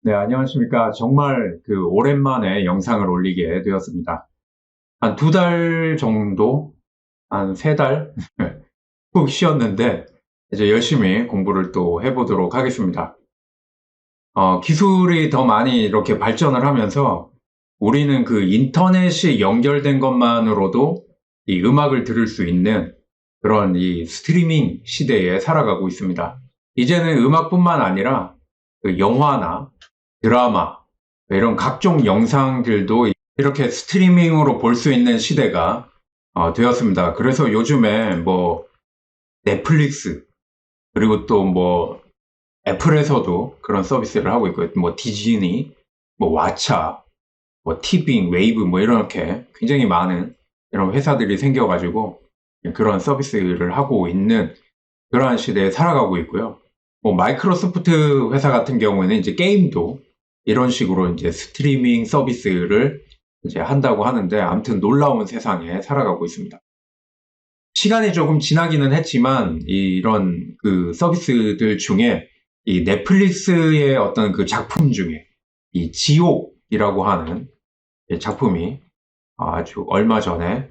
네, 안녕하십니까. 정말 오랜만에 영상을 올리게 되었습니다. 한 2달 정도, 한 3달 푹 쉬었는데, 이제 열심히 공부를 또 해보도록 하겠습니다. 기술이 더 많이 이렇게 발전을 하면서 우리는 그 인터넷이 연결된 것만으로도 이 음악을 들을 수 있는 그런 이 스트리밍 시대에 살아가고 있습니다. 이제는 음악뿐만 아니라 그 영화나 드라마, 이런 각종 영상들도 이렇게 스트리밍으로 볼 수 있는 시대가 되었습니다. 그래서 요즘에 뭐 넷플릭스, 그리고 또 뭐 애플에서도 그런 서비스를 하고 있고요. 뭐 디즈니, 뭐 왓챠, 뭐 티빙, 웨이브 뭐 이렇게 굉장히 많은 이런 회사들이 생겨가지고 그런 서비스를 하고 있는 그러한 시대에 살아가고 있고요. 뭐 마이크로소프트 회사 같은 경우에는 이제 게임도 이런 식으로 이제 스트리밍 서비스를 이제 한다고 하는데, 아무튼 놀라운 세상에 살아가고 있습니다. 시간이 조금 지나기는 했지만 이런 그 서비스들 중에 이 넷플릭스의 어떤 그 작품 중에 이 지옥이라고 하는 작품이 아주 얼마 전에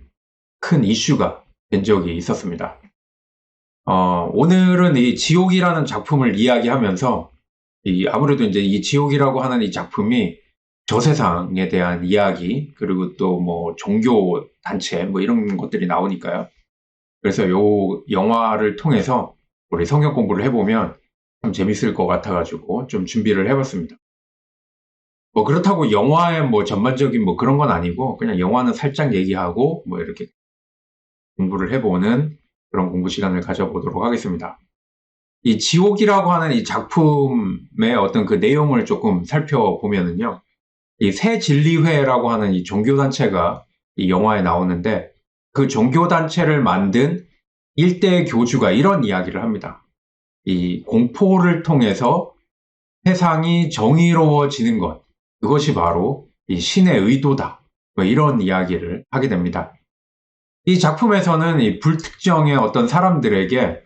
큰 이슈가 된 적이 있었습니다. 오늘은 이 지옥이라는 작품을 이야기하면서 아무래도 이제 이 지옥이라고 하는 이 작품이 저세상에 대한 이야기, 그리고 또 뭐 종교 단체 뭐 이런 것들이 나오니까요. 그래서 요 영화를 통해서 우리 성경 공부를 해보면 참 재밌을 것 같아가지고 좀 준비를 해봤습니다. 뭐 그렇다고 영화의 뭐 전반적인 뭐 그런 건 아니고, 그냥 영화는 살짝 얘기하고 뭐 이렇게 공부를 해보는 그런 공부 시간을 가져보도록 하겠습니다. 이 지옥이라고 하는 이 작품의 어떤 그 내용을 조금 살펴보면은요, 이 새진리회라고 하는 이 종교단체가 이 영화에 나오는데, 그 종교단체를 만든 일대 교주가 이런 이야기를 합니다. 이 공포를 통해서 세상이 정의로워지는 것, 그것이 바로 이 신의 의도다. 뭐 이런 이야기를 하게 됩니다. 이 작품에서는 이 불특정의 어떤 사람들에게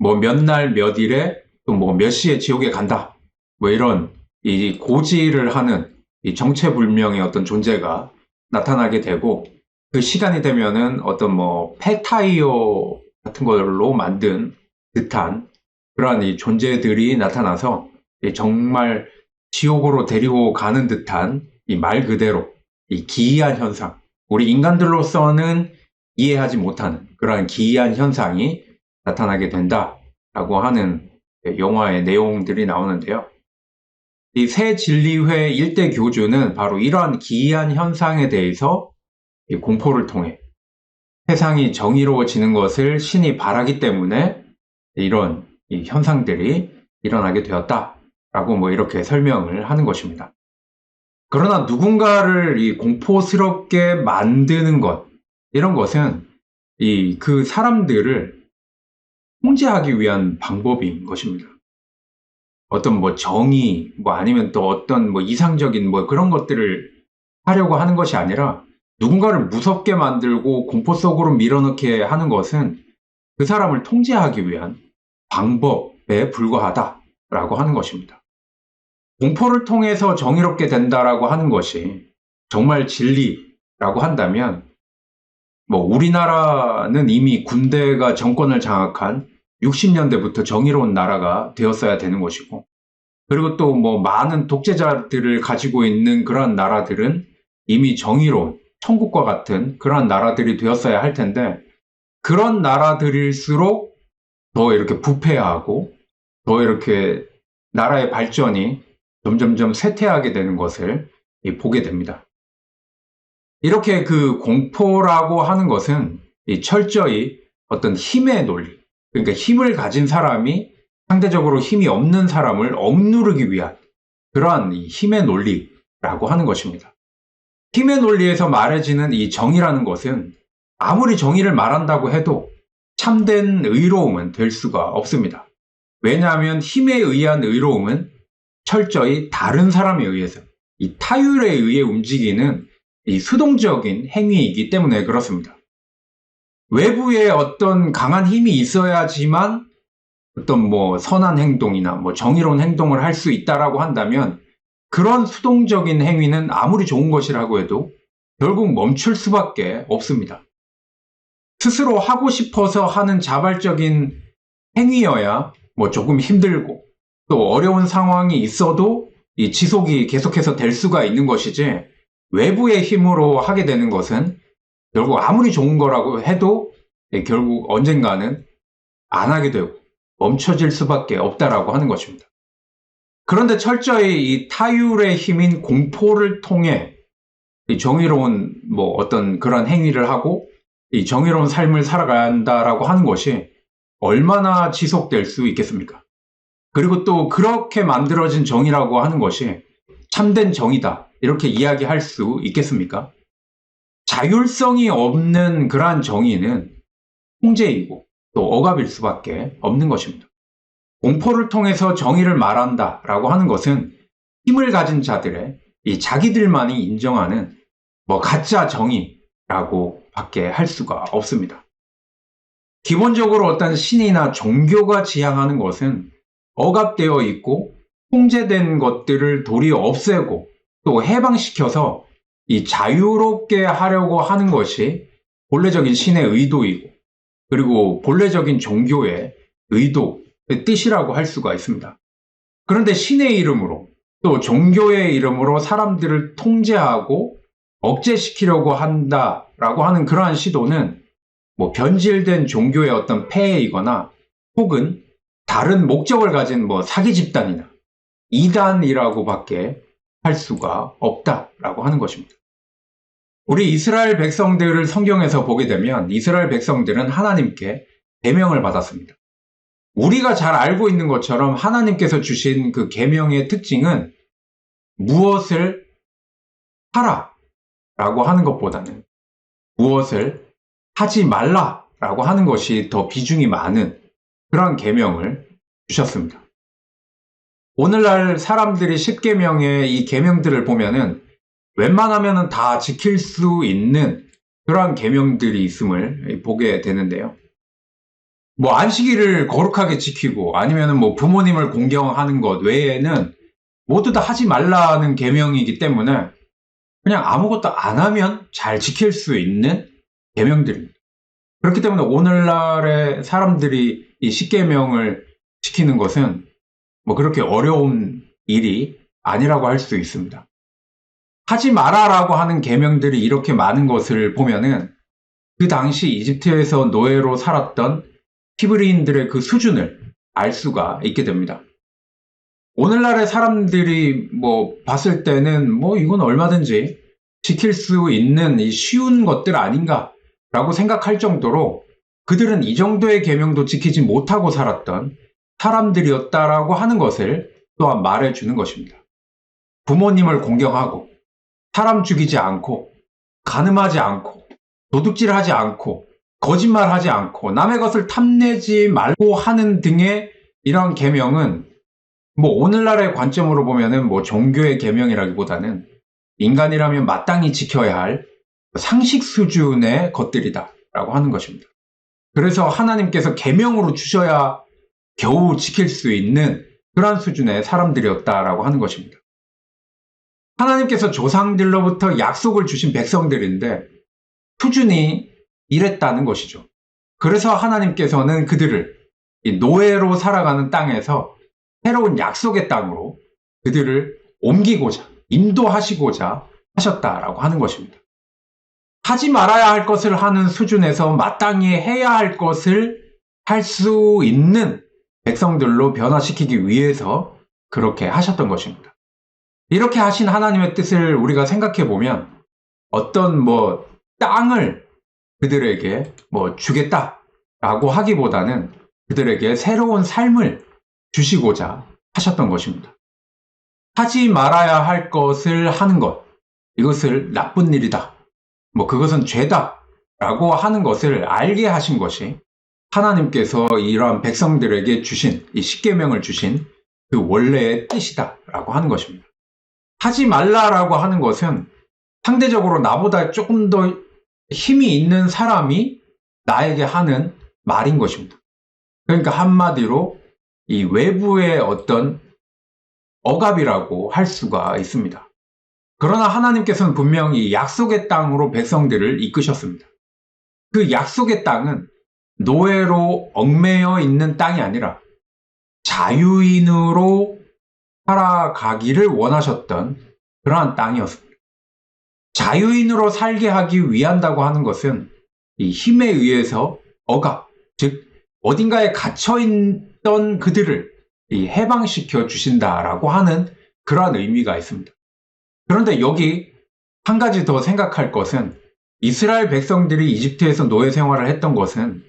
뭐 몇 날 몇 일에 또 뭐 몇 시에 지옥에 간다. 뭐 이런 이 고지를 하는 이 정체불명의 어떤 존재가 나타나게 되고, 그 시간이 되면은 어떤 뭐 폐타이어 같은 걸로 만든 듯한 그러한 이 존재들이 나타나서 정말 지옥으로 데리고 가는 듯한 이 말 그대로 이 기이한 현상, 우리 인간들로서는 이해하지 못하는 그러한 기이한 현상이 나타나게 된다라고 하는 영화의 내용들이 나오는데요. 이 새진리회 일대 교주는 바로 이러한 기이한 현상에 대해서 이 공포를 통해 세상이 정의로워지는 것을 신이 바라기 때문에 이런 이 현상들이 일어나게 되었다라고 뭐 이렇게 설명을 하는 것입니다. 그러나 누군가를 이 공포스럽게 만드는 것, 이런 것은 그 사람들을 통제하기 위한 방법인 것입니다. 어떤 뭐 정의, 뭐 아니면 또 어떤 뭐 이상적인 뭐 그런 것들을 하려고 하는 것이 아니라, 누군가를 무섭게 만들고 공포 속으로 밀어넣게 하는 것은 그 사람을 통제하기 위한 방법에 불과하다라고 하는 것입니다. 공포를 통해서 정의롭게 된다라고 하는 것이 정말 진리라고 한다면, 뭐 우리나라는 이미 군대가 정권을 장악한 60년대부터 정의로운 나라가 되었어야 되는 것이고, 그리고 또 뭐 많은 독재자들을 가지고 있는 그러한 나라들은 이미 정의로운 천국과 같은 그러한 나라들이 되었어야 할 텐데, 그런 나라들일수록 더 이렇게 부패하고 더 이렇게 나라의 발전이 점점점 쇠퇴하게 되는 것을 보게 됩니다. 이렇게 그 공포라고 하는 것은 철저히 어떤 힘의 논리, 그러니까 힘을 가진 사람이 상대적으로 힘이 없는 사람을 억누르기 위한 그러한 이 힘의 논리라고 하는 것입니다. 힘의 논리에서 말해지는 이 정의라는 것은 아무리 정의를 말한다고 해도 참된 의로움은 될 수가 없습니다. 왜냐하면 힘에 의한 의로움은 철저히 다른 사람에 의해서, 이 타율에 의해 움직이는 이 수동적인 행위이기 때문에 그렇습니다. 외부에 어떤 강한 힘이 있어야지만 어떤 뭐 선한 행동이나 뭐 정의로운 행동을 할 수 있다라고 한다면, 그런 수동적인 행위는 아무리 좋은 것이라고 해도 결국 멈출 수밖에 없습니다. 스스로 하고 싶어서 하는 자발적인 행위여야 뭐 조금 힘들고 또 어려운 상황이 있어도 이 지속이 계속해서 될 수가 있는 것이지, 외부의 힘으로 하게 되는 것은 결국 아무리 좋은 거라고 해도 결국 언젠가는 안 하게 되고 멈춰질 수밖에 없다라고 하는 것입니다. 그런데 철저히 이 타율의 힘인 공포를 통해 이 정의로운 뭐 어떤 그런 행위를 하고 이 정의로운 삶을 살아간다라고 하는 것이 얼마나 지속될 수 있겠습니까? 그리고 또 그렇게 만들어진 정의라고 하는 것이 참된 정의다, 이렇게 이야기할 수 있겠습니까? 자율성이 없는 그러한 정의는 통제이고 또 억압일 수밖에 없는 것입니다. 공포를 통해서 정의를 말한다라고 하는 것은 힘을 가진 자들의 이 자기들만이 인정하는 뭐 가짜 정의라고 밖에 할 수가 없습니다. 기본적으로 어떤 신이나 종교가 지향하는 것은 억압되어 있고 통제된 것들을 도리어 없애고 또 해방시켜서 이 자유롭게 하려고 하는 것이 본래적인 신의 의도이고, 그리고 본래적인 종교의 의도, 뜻이라고 할 수가 있습니다. 그런데 신의 이름으로 또 종교의 이름으로 사람들을 통제하고 억제시키려고 한다라고 하는 그러한 시도는 뭐 변질된 종교의 어떤 폐해이거나 혹은 다른 목적을 가진 뭐 사기 집단이나 이단이라고밖에 할 수가 없다라고 하는 것입니다. 우리 이스라엘 백성들을 성경에서 보게 되면 이스라엘 백성들은 하나님께 계명을 받았습니다. 우리가 잘 알고 있는 것처럼 하나님께서 주신 그 계명의 특징은 무엇을 하라 라고 하는 것보다는 무엇을 하지 말라 라고 하는 것이 더 비중이 많은 그러한 계명을 주셨습니다. 오늘날 사람들이 10계명의 이 계명들을 보면은 웬만하면은 다 지킬 수 있는 그러한 계명들이 있음을 보게 되는데요. 뭐 안식일을 거룩하게 지키고 아니면은 뭐 부모님을 공경하는 것 외에는 모두 다 하지 말라는 계명이기 때문에 그냥 아무것도 안 하면 잘 지킬 수 있는 계명들입니다. 그렇기 때문에 오늘날의 사람들이 이 10계명을 지키는 것은 뭐 그렇게 어려운 일이 아니라고 할 수 있습니다. 하지 마라라고 하는 계명들이 이렇게 많은 것을 보면은 그 당시 이집트에서 노예로 살았던 히브리인들의 그 수준을 알 수가 있게 됩니다. 오늘날의 사람들이 뭐 봤을 때는 뭐 이건 얼마든지 지킬 수 있는 이 쉬운 것들 아닌가라고 생각할 정도로 그들은 이 정도의 계명도 지키지 못하고 살았던 사람들이었다라고 하는 것을 또한 말해주는 것입니다. 부모님을 공경하고 사람 죽이지 않고 간음하지 않고 도둑질하지 않고 거짓말하지 않고 남의 것을 탐내지 말고 하는 등의 이런 계명은 뭐 오늘날의 관점으로 보면은 뭐 종교의 계명이라기보다는 인간이라면 마땅히 지켜야 할 상식 수준의 것들이다라고 하는 것입니다. 그래서 하나님께서 계명으로 주셔야 겨우 지킬 수 있는 그러한 수준의 사람들이었다라고 하는 것입니다. 하나님께서 조상들로부터 약속을 주신 백성들인데 수준이 이랬다는 것이죠. 그래서 하나님께서는 그들을 이 노예로 살아가는 땅에서 새로운 약속의 땅으로 그들을 옮기고자 인도하시고자 하셨다라고 하는 것입니다. 하지 말아야 할 것을 하는 수준에서 마땅히 해야 할 것을 할 수 있는 백성들로 변화시키기 위해서 그렇게 하셨던 것입니다. 이렇게 하신 하나님의 뜻을 우리가 생각해 보면 어떤 뭐 땅을 그들에게 뭐 주겠다라고 하기보다는 그들에게 새로운 삶을 주시고자 하셨던 것입니다. 하지 말아야 할 것을 하는 것, 이것을 나쁜 일이다, 뭐 그것은 죄다라고 하는 것을 알게 하신 것이 하나님께서 이러한 백성들에게 주신 이 십계명을 주신 그 원래의 뜻이다라고 하는 것입니다. 하지 말라라고 하는 것은 상대적으로 나보다 조금 더 힘이 있는 사람이 나에게 하는 말인 것입니다. 그러니까 한마디로 이 외부의 어떤 억압이라고 할 수가 있습니다. 그러나 하나님께서는 분명히 약속의 땅으로 백성들을 이끄셨습니다. 그 약속의 땅은 노예로 얽매여 있는 땅이 아니라 자유인으로 살아가기를 원하셨던 그러한 땅이었습니다. 자유인으로 살게 하기 위한다고 하는 것은 이 힘에 의해서 억압, 즉 어딘가에 갇혀있던 그들을 해방시켜 주신다라고 하는 그러한 의미가 있습니다. 그런데 여기 한 가지 더 생각할 것은 이스라엘 백성들이 이집트에서 노예 생활을 했던 것은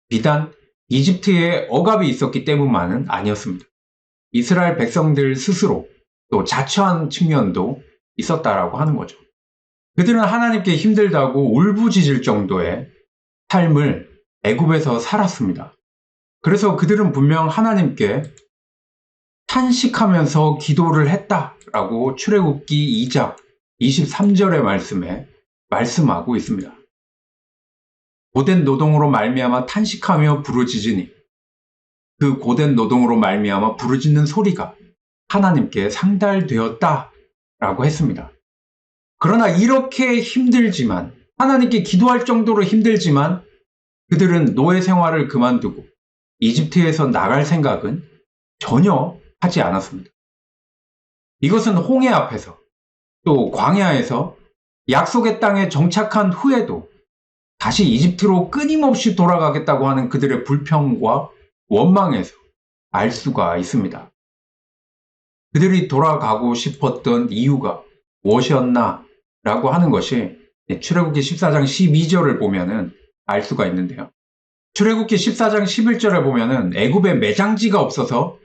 비단 이집트에 억압이 있었기 때문만은 아니었습니다. 이스라엘 백성들 스스로 또 자처한 측면도 있었다라고 하는 거죠. 그들은 하나님께 힘들다고 울부짖을 정도의 삶을 애굽에서 살았습니다. 그래서 그들은 분명 하나님께 탄식하면서 기도를 했다라고 출애굽기 2장 23절의 말씀에 말씀하고 있습니다. 고된 노동으로 말미암아 탄식하며 부르짖으니 그 고된 노동으로 말미암아 부르짖는 소리가 하나님께 상달되었다라고 했습니다. 그러나 이렇게 힘들지만 하나님께 기도할 정도로 힘들지만 그들은 노예 생활을 그만두고 이집트에서 나갈 생각은 전혀 하지 않았습니다. 이것은 홍해 앞에서 또 광야에서 약속의 땅에 정착한 후에도 다시 이집트로 끊임없이 돌아가겠다고 하는 그들의 불평과 원망에서 알 수가 있습니다. 그들이 돌아가고 싶었던 이유가 무엇이었나 라고 하는 것이 출애굽기 14장 12절을 보면은 알 수가 있는데요. 출애굽기 14장 11절에 보면은 애굽에 매장지가 없어서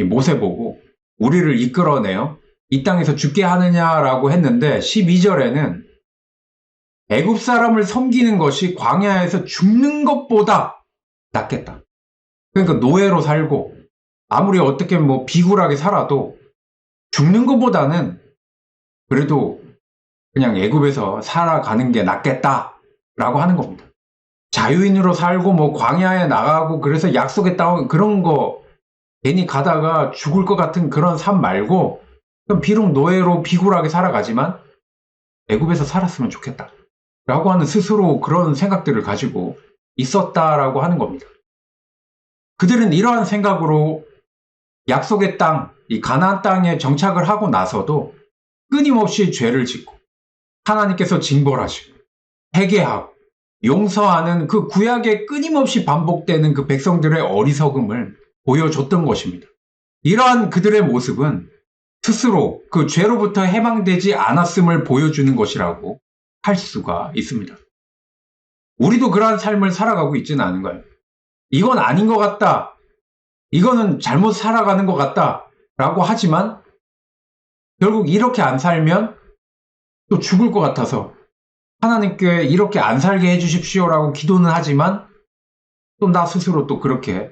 모세 보고 우리를 이끌어내어 이 땅에서 죽게 하느냐라고 했는데 12절에는 애굽 사람을 섬기는 것이 광야에서 죽는 것보다 낫겠다. 그러니까 노예로 살고 아무리 어떻게 비굴하게 살아도 죽는 것보다는 그래도 그냥 애굽에서 살아가는 게 낫겠다라고 하는 겁니다. 자유인으로 살고 광야에 나가고 그래서 약속의 땅 그런 거 괜히 가다가 죽을 것 같은 그런 삶 말고 그럼 비록 노예로 비굴하게 살아가지만 애굽에서 살았으면 좋겠다 라고 하는 스스로 그런 생각들을 가지고 있었다라고 하는 겁니다. 그들은 이러한 생각으로 약속의 땅, 이 가나안 땅에 정착을 하고 나서도 끊임없이 죄를 짓고 하나님께서 징벌하시고 회개하고 용서하는 그 구약에 끊임없이 반복되는 그 백성들의 어리석음을 보여줬던 것입니다. 이러한 그들의 모습은 스스로 그 죄로부터 해방되지 않았음을 보여주는 것이라고 할 수가 있습니다. 우리도 그러한 삶을 살아가고 있지는 않은가요? 이건 아닌 것 같다. 이거는 잘못 살아가는 것 같다. 라고 하지만 결국 이렇게 안 살면 또 죽을 것 같아서 하나님께 이렇게 안 살게 해주십시오라고 기도는 하지만 또 나 스스로 또 그렇게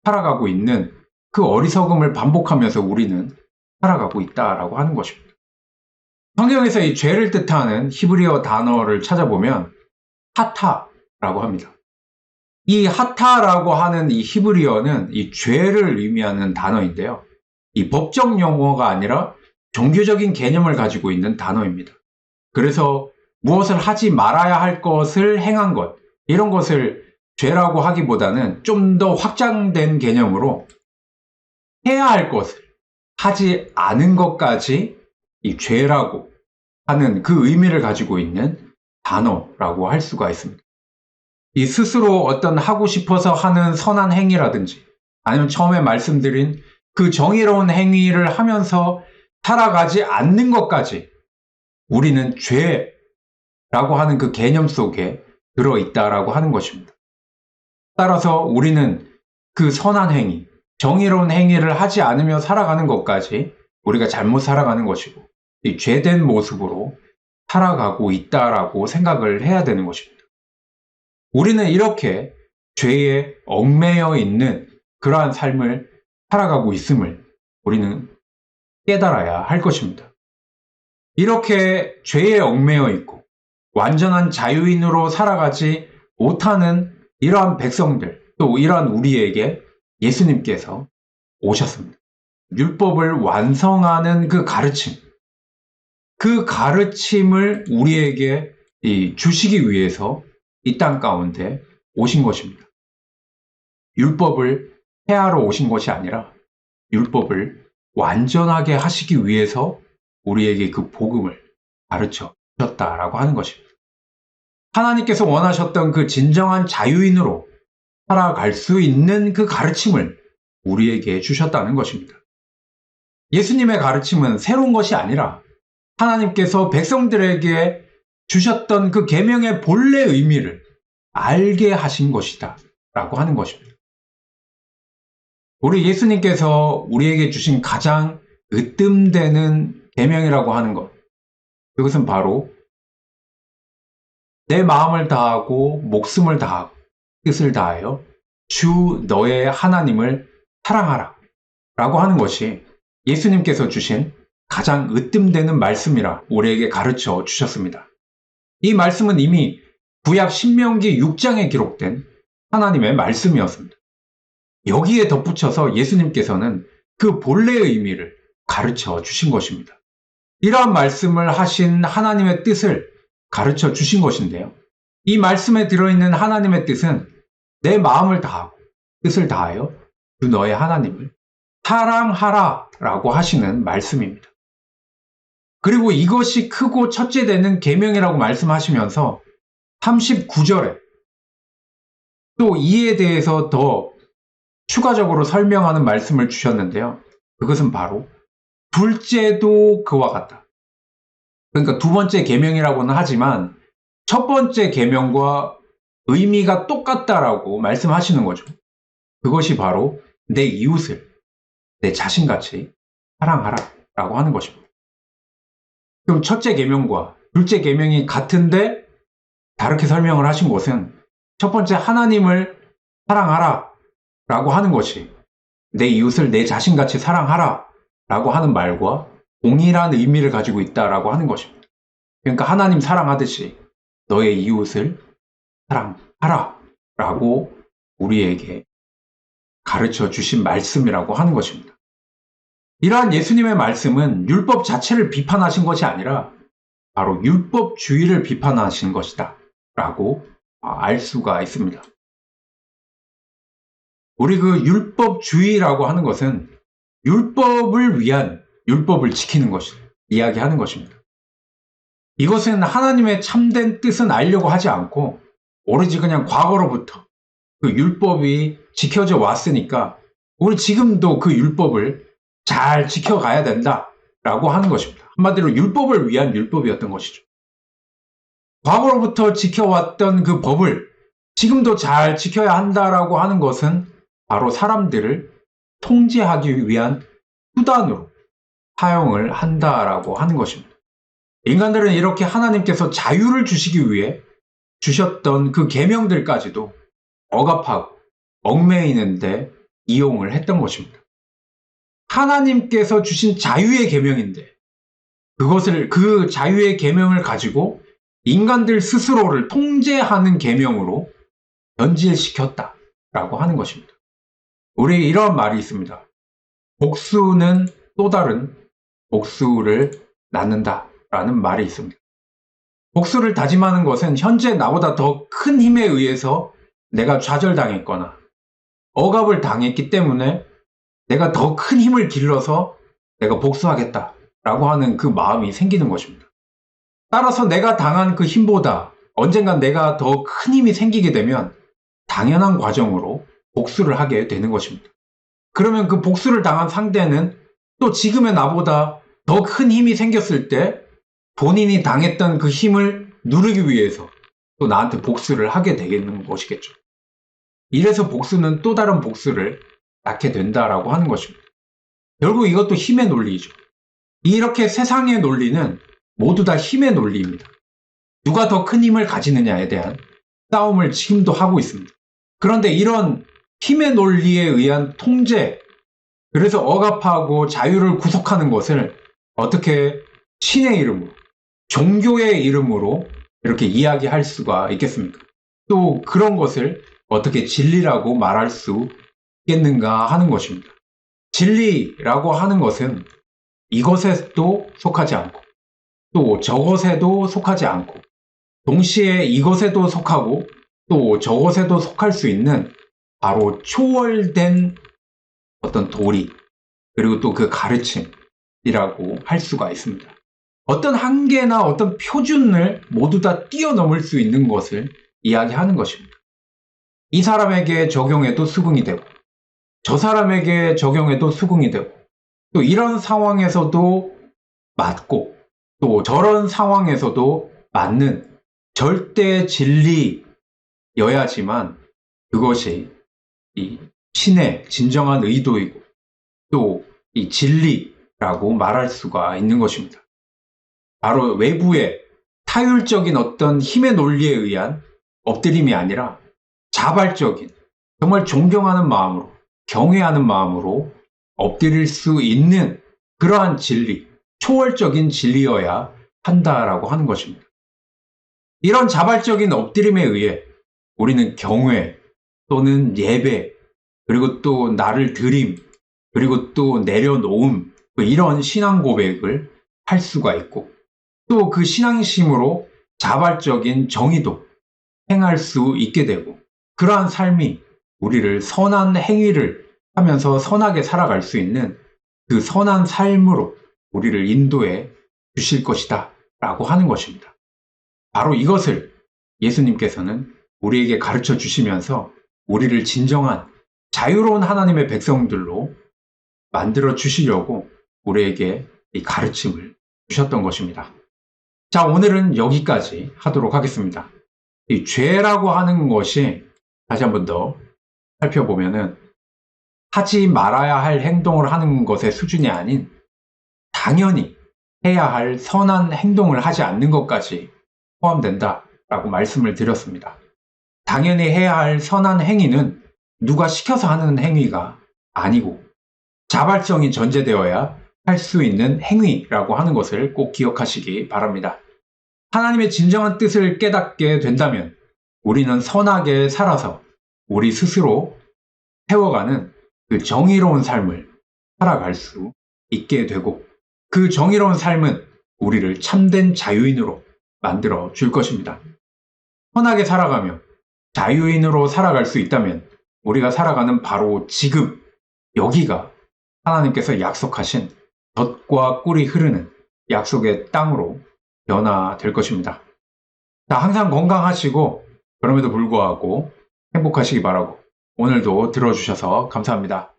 살아가고 있는 그 어리석음을 반복하면서 우리는 살아가고 있다라고 하는 것입니다. 성경에서 이 죄를 뜻하는 히브리어 단어를 찾아보면 하타라고 합니다. 이 하타라고 하는 이 히브리어는 이 죄를 의미하는 단어인데요. 이 법적 용어가 아니라 종교적인 개념을 가지고 있는 단어입니다. 그래서 무엇을 하지 말아야 할 것을 행한 것, 이런 것을 죄라고 하기보다는 좀 더 확장된 개념으로 해야 할 것을 하지 않은 것까지 이 죄라고 하는 그 의미를 가지고 있는 단어라고 할 수가 있습니다. 이 스스로 어떤 하고 싶어서 하는 선한 행위라든지 아니면 처음에 말씀드린 그 정의로운 행위를 하면서 살아가지 않는 것까지 우리는 죄라고 하는 그 개념 속에 들어있다라고 하는 것입니다. 따라서 우리는 그 선한 행위, 정의로운 행위를 하지 않으며 살아가는 것까지 우리가 잘못 살아가는 것이고 이 죄된 모습으로 살아가고 있다라고 생각을 해야 되는 것입니다. 우리는 이렇게 죄에 얽매여 있는 그러한 삶을 살아가고 있음을 우리는 깨달아야 할 것입니다. 이렇게 죄에 얽매여 있고 완전한 자유인으로 살아가지 못하는 이러한 백성들, 또 이러한 우리에게 예수님께서 오셨습니다. 율법을 완성하는 그 가르침, 그 가르침을 우리에게 주시기 위해서 이 땅 가운데 오신 것입니다. 율법을 폐하러 오신 것이 아니라 율법을 완전하게 하시기 위해서 우리에게 그 복음을 가르쳐 주셨다라고 하는 것입니다. 하나님께서 원하셨던 그 진정한 자유인으로 살아갈 수 있는 그 가르침을 우리에게 주셨다는 것입니다. 예수님의 가르침은 새로운 것이 아니라 하나님께서 백성들에게 주셨던 그 계명의 본래 의미를 알게 하신 것이다 라고 하는 것입니다. 우리 예수님께서 우리에게 주신 가장 으뜸되는 계명이라고 하는 것, 그것은 바로 내 마음을 다하고 목숨을 다하고 뜻을 다하여 주 너의 하나님을 사랑하라 라고 하는 것이 예수님께서 주신 가장 으뜸되는 말씀이라 우리에게 가르쳐 주셨습니다. 이 말씀은 이미 구약 신명기 6장에 기록된 하나님의 말씀이었습니다. 여기에 덧붙여서 예수님께서는 그 본래의 의미를 가르쳐 주신 것입니다. 이러한 말씀을 하신 하나님의 뜻을 가르쳐 주신 것인데요. 이 말씀에 들어있는 하나님의 뜻은 내 마음을 다하고 뜻을 다하여 주 너의 하나님을 사랑하라 라고 하시는 말씀입니다. 그리고 이것이 크고 첫째 되는 계명이라고 말씀하시면서 39절에 또 이에 대해서 더 추가적으로 설명하는 말씀을 주셨는데요. 그것은 바로 둘째도 그와 같다. 그러니까 두 번째 계명이라고는 하지만 첫 번째 계명과 의미가 똑같다라고 말씀하시는 거죠. 그것이 바로 내 이웃을 내 자신같이 사랑하라 라고 하는 것입니다. 그럼 첫째 계명과 둘째 계명이 같은데 다르게 설명을 하신 것은 첫 번째 하나님을 사랑하라 라고 하는 것이 내 이웃을 내 자신같이 사랑하라 라고 하는 말과 동일한 의미를 가지고 있다라고 하는 것입니다. 그러니까 하나님 사랑하듯이 너의 이웃을 사랑하라 라고 우리에게 가르쳐 주신 말씀이라고 하는 것입니다. 이러한 예수님의 말씀은 율법 자체를 비판하신 것이 아니라 바로 율법주의를 비판하신 것이다 라고 알 수가 있습니다. 우리 그 율법주의라고 하는 것은 율법을 위한 율법을 지키는 것을 이야기하는 것입니다. 이것은 하나님의 참된 뜻은 알려고 하지 않고 오로지 그냥 과거로부터 그 율법이 지켜져 왔으니까 우리 지금도 그 율법을 잘 지켜가야 된다라고 하는 것입니다. 한마디로 율법을 위한 율법이었던 것이죠. 과거로부터 지켜왔던 그 법을 지금도 잘 지켜야 한다라고 하는 것은 바로 사람들을 통제하기 위한 수단으로 사용을 한다라고 하는 것입니다. 인간들은 이렇게 하나님께서 자유를 주시기 위해 주셨던 그 계명들까지도 억압하고 얽매이는데 이용을 했던 것입니다. 하나님께서 주신 자유의 계명인데 그 자유의 계명을 가지고 인간들 스스로를 통제하는 계명으로 변질시켰다라고 하는 것입니다. 우리 이런 말이 있습니다. 복수는 또 다른 복수를 낳는다라는 말이 있습니다. 복수를 다짐하는 것은 현재 나보다 더 큰 힘에 의해서 내가 좌절당했거나 억압을 당했기 때문에 내가 더 큰 힘을 길러서 내가 복수하겠다라고 하는 그 마음이 생기는 것입니다. 따라서 내가 당한 그 힘보다 언젠간 내가 더 큰 힘이 생기게 되면 당연한 과정으로 복수를 하게 되는 것입니다. 그러면 그 복수를 당한 상대는 또 지금의 나보다 더 큰 힘이 생겼을 때 본인이 당했던 그 힘을 누르기 위해서 또 나한테 복수를 하게 되는 것이겠죠. 이래서 복수는 또 다른 복수를 낳게 된다라고 하는 것입니다. 결국 이것도 힘의 논리이죠. 이렇게 세상의 논리는 모두 다 힘의 논리입니다. 누가 더 큰 힘을 가지느냐에 대한 싸움을 지금도 하고 있습니다. 그런데 이런 힘의 논리에 의한 통제, 그래서 억압하고 자유를 구속하는 것을 어떻게 신의 이름으로, 종교의 이름으로 이렇게 이야기할 수가 있겠습니까? 또 그런 것을 어떻게 진리라고 말할 수 있겠는가 하는 것입니다. 진리라고 하는 것은 이것에도 속하지 않고 또 저것에도 속하지 않고 동시에 이것에도 속하고 또 저것에도 속할 수 있는 바로 초월된 어떤 도리 그리고 또 그 가르침이라고 할 수가 있습니다. 어떤 한계나 어떤 표준을 모두 다 뛰어넘을 수 있는 것을 이야기하는 것입니다. 이 사람에게 적용해도 수긍이 되고 저 사람에게 적용해도 수긍이 되고 또 이런 상황에서도 맞고 또 저런 상황에서도 맞는 절대 진리여야지만 그것이 이 신의 진정한 의도이고 또 이 진리라고 말할 수가 있는 것입니다. 바로 외부의 타율적인 어떤 힘의 논리에 의한 엎드림이 아니라 자발적인 정말 존경하는 마음으로 경외하는 마음으로 엎드릴 수 있는 그러한 진리, 초월적인 진리여야 한다라고 하는 것입니다. 이런 자발적인 엎드림에 의해 우리는 경외 또는 예배 그리고 또 나를 드림 그리고 또 내려놓음 이런 신앙 고백을 할 수가 있고 또 그 신앙심으로 자발적인 정의도 행할 수 있게 되고 그러한 삶이 우리를 선한 행위를 하면서 선하게 살아갈 수 있는 그 선한 삶으로 우리를 인도해 주실 것이다 라고 하는 것입니다. 바로 이것을 예수님께서는 우리에게 가르쳐 주시면서 우리를 진정한 자유로운 하나님의 백성들로 만들어 주시려고 우리에게 이 가르침을 주셨던 것입니다. 자, 오늘은 여기까지 하도록 하겠습니다. 이 죄라고 하는 것이 다시 한 번 더 살펴보면은 하지 말아야 할 행동을 하는 것의 수준이 아닌 당연히 해야 할 선한 행동을 하지 않는 것까지 포함된다라고 말씀을 드렸습니다. 당연히 해야 할 선한 행위는 누가 시켜서 하는 행위가 아니고 자발성이 전제되어야 할 수 있는 행위라고 하는 것을 꼭 기억하시기 바랍니다. 하나님의 진정한 뜻을 깨닫게 된다면 우리는 선하게 살아서 우리 스스로 세워가는 그 정의로운 삶을 살아갈 수 있게 되고 그 정의로운 삶은 우리를 참된 자유인으로 만들어 줄 것입니다. 선하게 살아가며 자유인으로 살아갈 수 있다면 우리가 살아가는 바로 지금 여기가 하나님께서 약속하신 젖과 꿀이 흐르는 약속의 땅으로 변화될 것입니다. 자, 항상 건강하시고 그럼에도 불구하고 행복하시기 바라고 오늘도 들어주셔서 감사합니다.